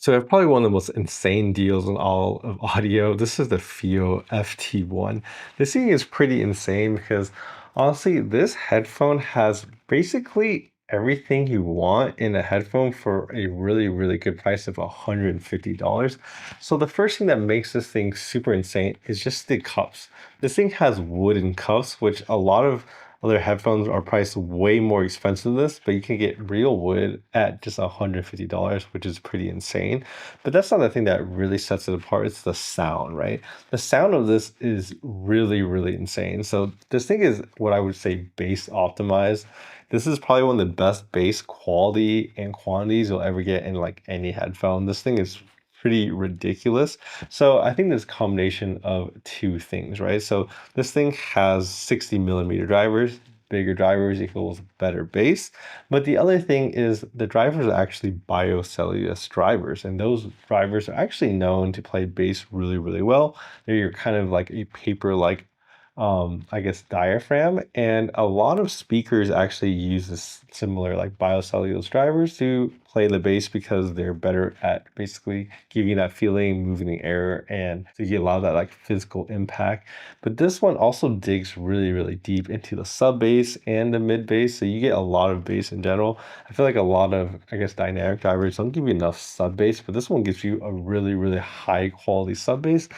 So probably one of the most insane deals in all of audio. This is the Fiio FT1. This thing is pretty insane because honestly, this headphone has basically everything you want in a headphone for a really, really good price of $150. So the first thing that makes this thing super insane is just the cups. This thing has wooden cups, which a lot of other headphones are priced way more expensive than this, but you can get real wood at just $150, which is pretty insane. But that's not the thing that really sets it apart. It's the sound, right? The sound of this is really, really insane. So this thing is what I would say bass optimized. This is probably one of the best bass quality and quantities you'll ever get in like any headphone. This thing is pretty ridiculous. So I think this combination of two things, right? So this thing has 60 millimeter drivers. Bigger drivers equals better bass. But the other thing is the drivers are actually biocellulose drivers, and those drivers are actually known to play bass really, really well. They're your kind of like a paper-like, I guess, diaphragm, and a lot of speakers actually use this similar like biocellulose drivers to play the bass because they're better at basically giving you that feeling, moving the air, and to get a lot of that like physical impact. But this one also digs really, really deep into the sub bass and the mid bass, so you get a lot of bass in general. I feel like a lot of, I guess, dynamic drivers don't give you enough sub bass, but this one gives you a really, really high quality sub bass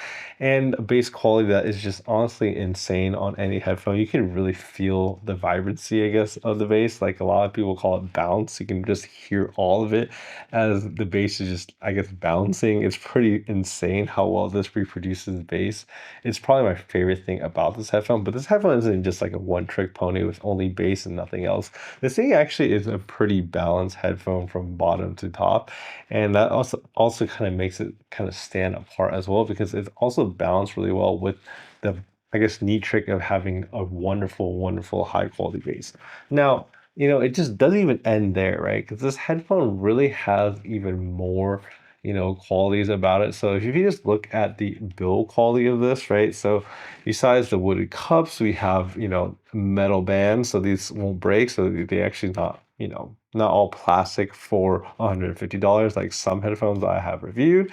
and a bass quality that is just honestly insane on any headphone. You can really feel the vibrancy, I guess, of the bass. Like a lot of people call it bounce. You can just hear all of it as the bass is just, I guess, bouncing. It's pretty insane how well this reproduces bass. It's probably my favorite thing about this headphone, but this headphone isn't just like a one-trick pony with only bass and nothing else. This thing actually is a pretty balanced headphone from bottom to top, and that also kind of makes it kind of stand apart as well because it's also balanced really well with the, I guess, neat trick of having a wonderful, wonderful high quality bass. Now, it just doesn't even end there, right? Because this headphone really has even more qualities about it. So if you just look at the build quality of this, right? So besides the wooded cups, we have, metal bands, so these won't break. So they actually not all plastic for $150, like some headphones I have reviewed.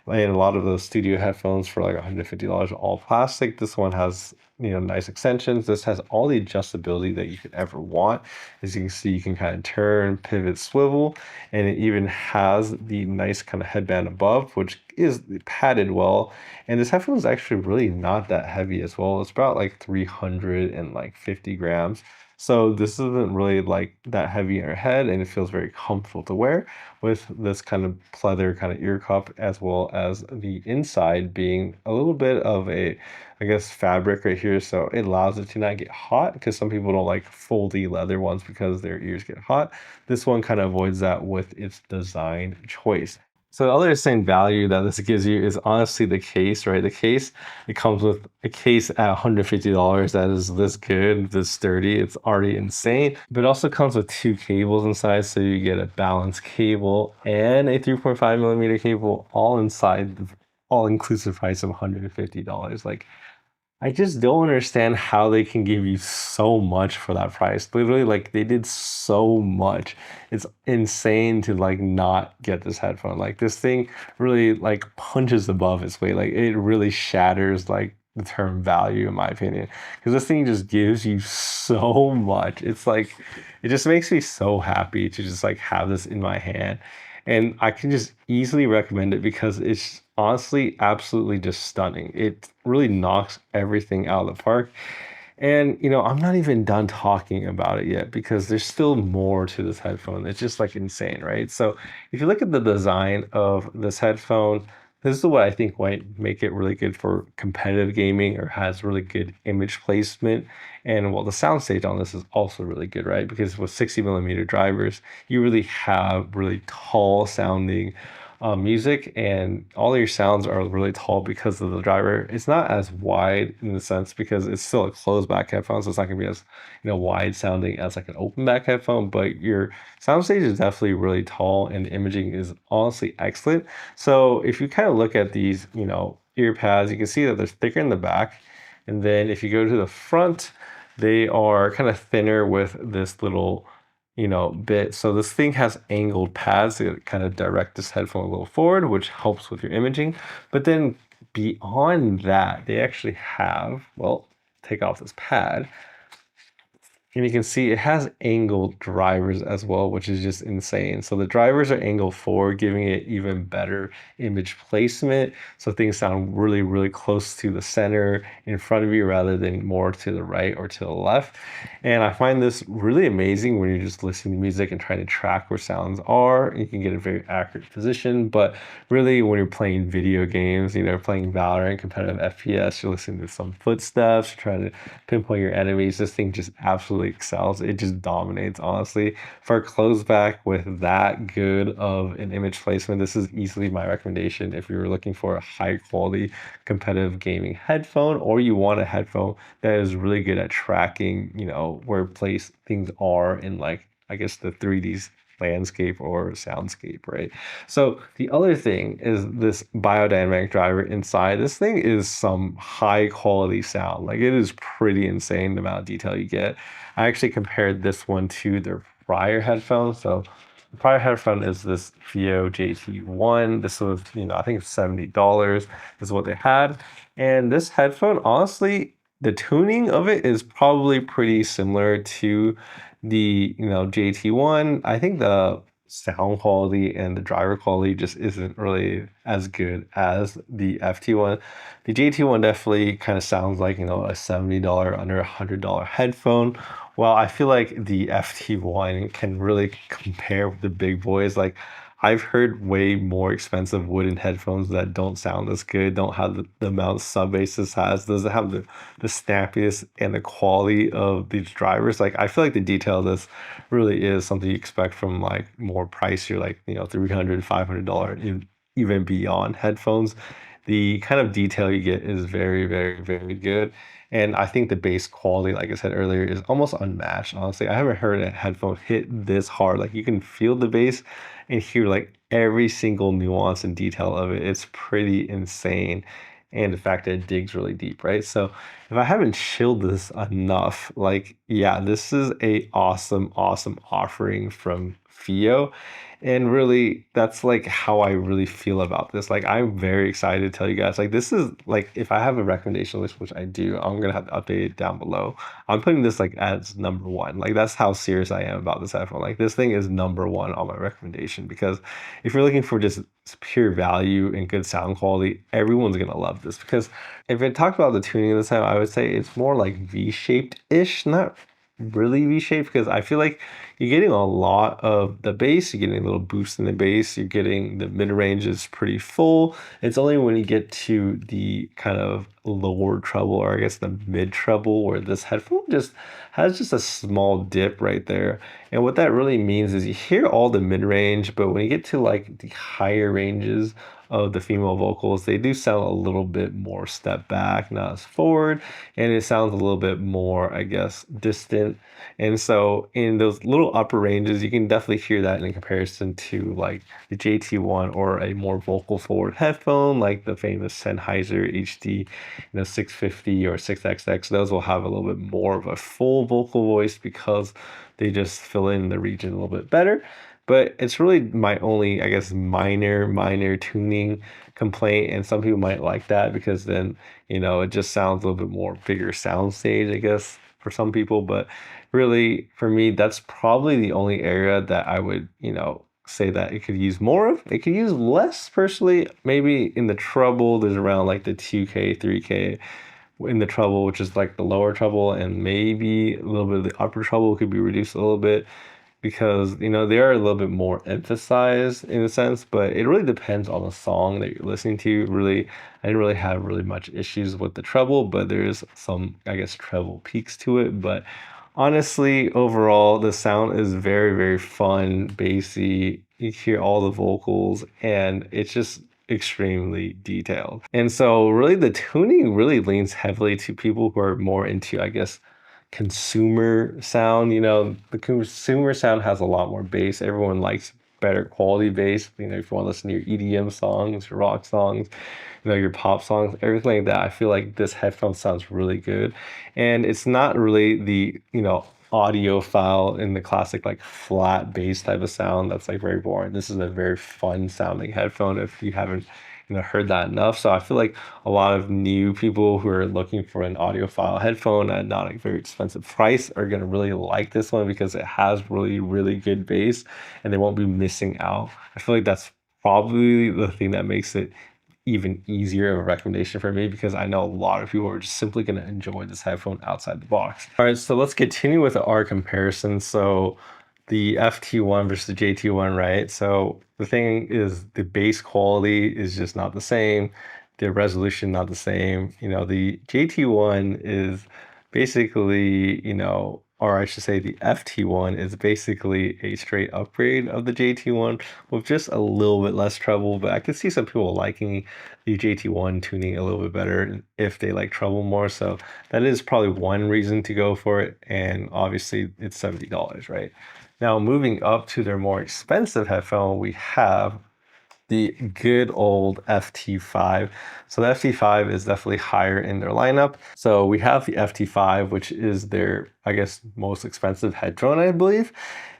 And a lot of those studio headphones for like $150 are all plastic. This one has, nice extensions. This has all the adjustability that you could ever want. As you can see, you can kind of turn, pivot, swivel, and it even has the nice kind of headband above, which is padded well. And this headphone is actually really not that heavy as well. It's about like 350 grams. So this isn't really like that heavy in your head, and it feels very comfortable to wear with this kind of pleather kind of ear cup, as well as the inside being a little bit of a, I guess, fabric right here. So it allows it to not get hot because some people don't like foldy leather ones because their ears get hot. This one kind of avoids that with its design choice. So the other insane value that this gives you is honestly the case, right? The case, it comes with a case at $150 that is this good, this sturdy. It's already insane. But it also comes with two cables inside, so you get a balanced cable and a 3.5 millimeter cable all inside the all-inclusive price of $150. Like, I just don't understand how they can give you so much for that price. Literally, like they did so much. It's insane to like not get this headphone. Like this thing really like punches above its weight. Like it really shatters like the term value in my opinion. Because this thing just gives you so much. It's like it just makes me so happy to just like have this in my hand. And I can just easily recommend it because it's honestly absolutely just stunning. It really knocks everything out of the park. And I'm not even done talking about it yet because there's still more to this headphone. It's just like insane, right? So if you look at the design of this headphone, this is what I think might make it really good for competitive gaming or has really good image placement. And well, the soundstage on this is also really good, right? Because with 60 millimeter drivers, you really have really tall sounding music, and all your sounds are really tall because of the driver. It's not as wide in the sense because it's still a closed back headphone, so it's not gonna be as wide sounding as like an open back headphone. But your soundstage is definitely really tall, and the imaging is honestly excellent. So if you kind of look at these, ear pads, you can see that they're thicker in the back, and then if you go to the front, they are kind of thinner with this little bit. So this thing has angled pads that kind of direct this headphone a little forward, which helps with your imaging. But then beyond that, they actually have, well, take off this pad. And you can see it has angled drivers as well, which is just insane. So the drivers are angled forward, giving it even better image placement. So things sound really, really close to the center in front of you rather than more to the right or to the left. And I find this really amazing when you're just listening to music and trying to track where sounds are. You can get a very accurate position. But really, when you're playing video games, playing Valorant, competitive FPS, you're listening to some footsteps, you're trying to pinpoint your enemies. This thing just absolutely excels. It just dominates, honestly. For a close back with that good of an image placement, this is easily my recommendation if you're looking for a high quality competitive gaming headphone, or you want a headphone that is really good at tracking, where place things are in, like, I guess, the 3D landscape or soundscape, right? So the other thing is this biodynamic driver inside. This thing is some high quality sound. Like, it is pretty insane the amount of detail you get. I actually compared this one to their prior headphones. So the prior headphone is this Fiio JT1. This was, I think it's $70 is what they had. And this headphone, honestly, the tuning of it is probably pretty similar to the, JT1. I think the sound quality and the driver quality just isn't really as good as the FT1. The JT1 definitely kind of sounds like, a $70 under $100 headphone. Well, I feel like the FT1 can really compare with the big boys. Like, I've heard way more expensive wooden headphones that don't sound as good, don't have the amount of sub bass this has, doesn't have the snappiness and the quality of these drivers. Like, I feel like the detail of this really is something you expect from, like, more pricier, like, $300, $500, even beyond headphones. The kind of detail you get is very, very, very good. And I think the bass quality, like I said earlier, is almost unmatched. Honestly, I haven't heard a headphone hit this hard. Like, you can feel the bass and hear, like, every single nuance and detail of it. It's pretty insane. And the fact that it digs really deep, right? So if I haven't chilled this enough, like, yeah, this is a awesome, awesome offering from Fiio. And really, that's like how I really feel about this. Like, I'm very excited to tell you guys, like, this is like, if I have a recommendation list, which I do, I'm gonna have to update it down below. I'm putting this like as number one. Like, that's how serious I am about this headphone. Like, this thing is number one on my recommendation, because if you're looking for just pure value and good sound quality, everyone's gonna love this. Because if I talk about the tuning of this time, I would say it's more like V-shaped-ish, not really V-shaped, because I feel like you're getting a lot of the bass, you're getting a little boost in the bass, you're getting the mid-range is pretty full. It's only when you get to the kind of lower treble, or I guess the mid treble, where this headphone just has just a small dip right there. And what that really means is you hear all the mid-range, but when you get to, like, the higher ranges of the female vocals, they do sound a little bit more step back, not as forward, and it sounds a little bit more, I guess, distant. And so in those little upper ranges, you can definitely hear that in comparison to, like, the JT1 or a more vocal forward headphone, like the famous Sennheiser HD, 650 or 6XX. Those will have a little bit more of a full vocal voice because they just fill in the region a little bit better. But it's really my only, I guess, minor tuning complaint. And some people might like that because then, it just sounds a little bit more bigger sound stage, I guess, for some people. But really, for me, that's probably the only area that I would, say that it could use more of. It could use less, personally. Maybe in the treble, there's around like the 2K, 3K in the treble, which is like the lower treble, and maybe a little bit of the upper treble could be reduced a little bit, because they are a little bit more emphasized in a sense. But it really depends on the song that you're listening to. Really, I didn't really have really much issues with the treble, but there's some, I guess, treble peaks to it. But honestly, overall, the sound is very, very fun, bassy. You hear all the vocals, and it's just extremely detailed. And so really the tuning really leans heavily to people who are more into, I guess, consumer sound. The consumer sound has a lot more bass. Everyone likes better quality bass. If you want to listen to your EDM songs, your rock songs, your pop songs, everything like that, I feel like this headphone sounds really good. And it's not really the, audiophile in the classic like flat bass type of sound that's like very boring. This is a very fun sounding headphone if you haven't heard that enough. So I feel like a lot of new people who are looking for an audiophile headphone at not a very expensive price are going to really like this one because it has really good bass and they won't be missing out. I feel like that's probably the thing that makes it even easier of a recommendation for me because I know a lot of people are just simply going to enjoy this headphone outside the box. All right, so let's continue with our comparison. So the FT1 versus the JT1, right? So the thing is the bass quality is just not the same. The resolution not the same. The JT1 is basically, or I should say the FT1 is basically a straight upgrade of the JT1 with just a little bit less treble, but I could see some people liking the JT1 tuning a little bit better if they like treble more. So that is probably one reason to go for it. And obviously it's $70, right? Now moving up to their more expensive headphone, we have the good old FT5. So the FT5 is definitely higher in their lineup. So we have the FT5, which is their, I guess, most expensive headphone, I believe.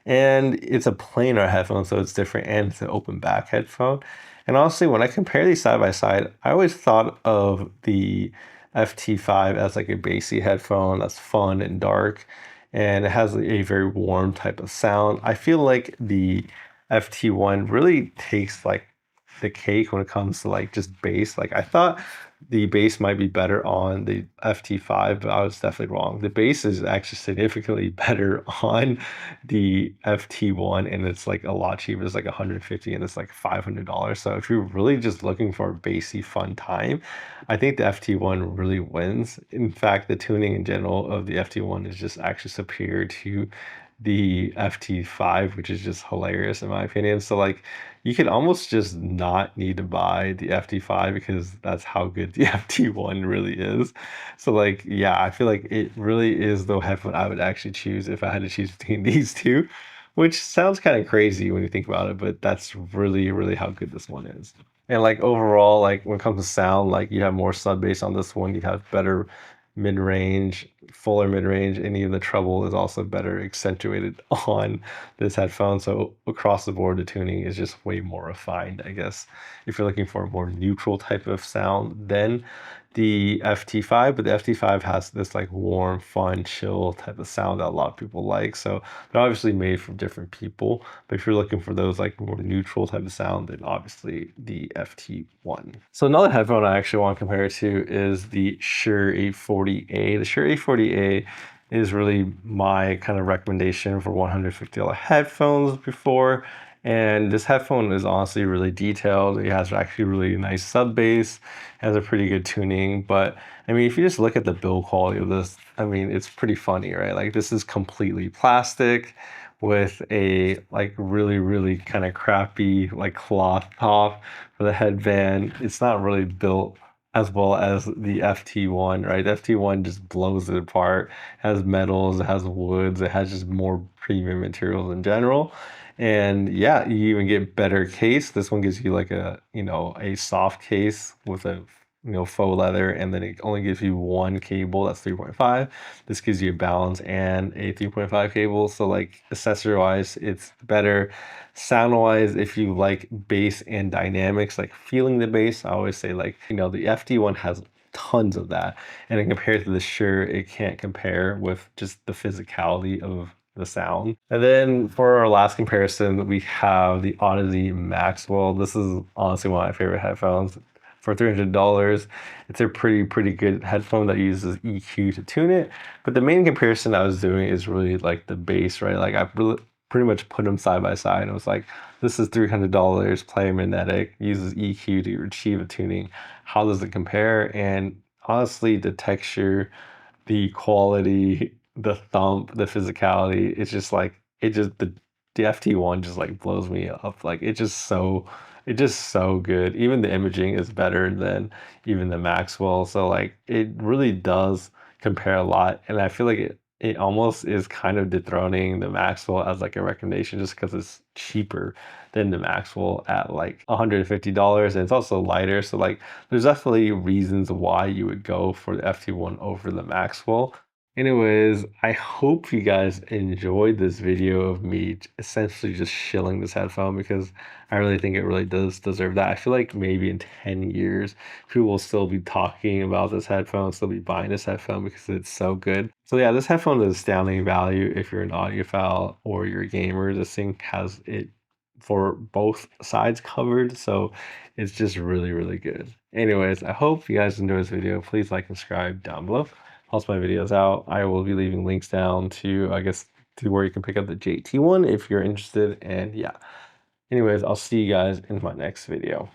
And it's a planar headphone, so it's different, and it's an open back headphone. And honestly, when I compare these side by side, I always thought of the FT5 as like a bassy headphone that's fun and dark, and it has a very warm type of sound. I feel like the FT1 really takes like the cake when it comes to like just bass. Like I thought the bass might be better on the FT5, but I was definitely wrong. The bass is actually significantly better on the FT1 and it's like a lot cheaper. It's like 150 and it's like $500. So if you're really just looking for a bassy fun time, I think the FT1 really wins. In fact, the tuning in general of the FT1 is just actually superior to the FT5, which is just hilarious in my opinion. So like you could almost just not need to buy the FT5 because that's how good the FT1 really is. So like yeah, I feel like it really is the headphone I would actually choose if I had to choose between these two, which sounds kind of crazy when you think about it, but that's really how good this one is. And like overall, like when it comes to sound, like you have more sub bass on this one, you have better mid-range, fuller mid-range, and even the treble is also better accentuated on this headphone. So across the board, the tuning is just way more refined, I guess, if you're looking for a more neutral type of sound than the FT5. But the FT5 has this like warm, fun, chill type of sound that a lot of people like. So they're obviously made for different people. But if you're looking for those like more neutral type of sound, then obviously the FT1. So another headphone I actually want to compare it to is the Shure 840A. The Shure 840A is really my kind of recommendation for $150 headphones before. And this headphone is honestly really detailed. It has actually really nice sub bass, has a pretty good tuning. But I mean, if you just look at the build quality of this, I mean, it's pretty funny, right? Like this is completely plastic with a like really kind of crappy like cloth top for the headband. It's not really built as well as the FT1, right? The FT1 just blows it apart. It has metals, it has woods, it has just more premium materials in general. And yeah, you even get better case. This one gives you like a soft case with a faux leather, and then it only gives you one cable that's 3.5. This gives you a balance and a 3.5 cable. So like accessory wise, it's better. Sound wise, if you like bass and dynamics, like feeling the bass, I always say like, the FD1 has tons of that. And then compared to the Shure, it can't compare with just the physicality of the sound. And then for our last comparison, we have the Odyssey Maxwell. This is honestly one of my favorite headphones. For $300, it's a pretty good headphone that uses EQ to tune it. But the main comparison I was doing is really like the bass, right? Like I pretty much put them side by side. And it was like, this is $300, player magnetic, uses EQ to achieve a tuning. How does it compare? And honestly, the texture, the quality, the thump, the physicality, it's just like the FT1 just like blows me up. Like it's just so good. Even the imaging is better than even the Maxwell. So like it really does compare a lot. And I feel like it almost is kind of dethroning the Maxwell as like a recommendation just because it's cheaper than the Maxwell at like $150 and it's also lighter. So like there's definitely reasons why you would go for the FT1 over the Maxwell. Anyways, I hope you guys enjoyed this video of me essentially just shilling this headphone because I really think it really does deserve that. I feel like maybe in 10 years, people will still be talking about this headphone, still be buying this headphone because it's so good. So yeah, this headphone is astounding value if you're an audiophile or you're a gamer. This thing has it for both sides covered, so it's just really, really good. Anyways, I hope you guys enjoyed this video. Please like and subscribe down below. Helps my videos out. I will be leaving links down to, I guess, to where you can pick up the JT one if you're interested. And yeah, anyways, I'll see you guys in my next video.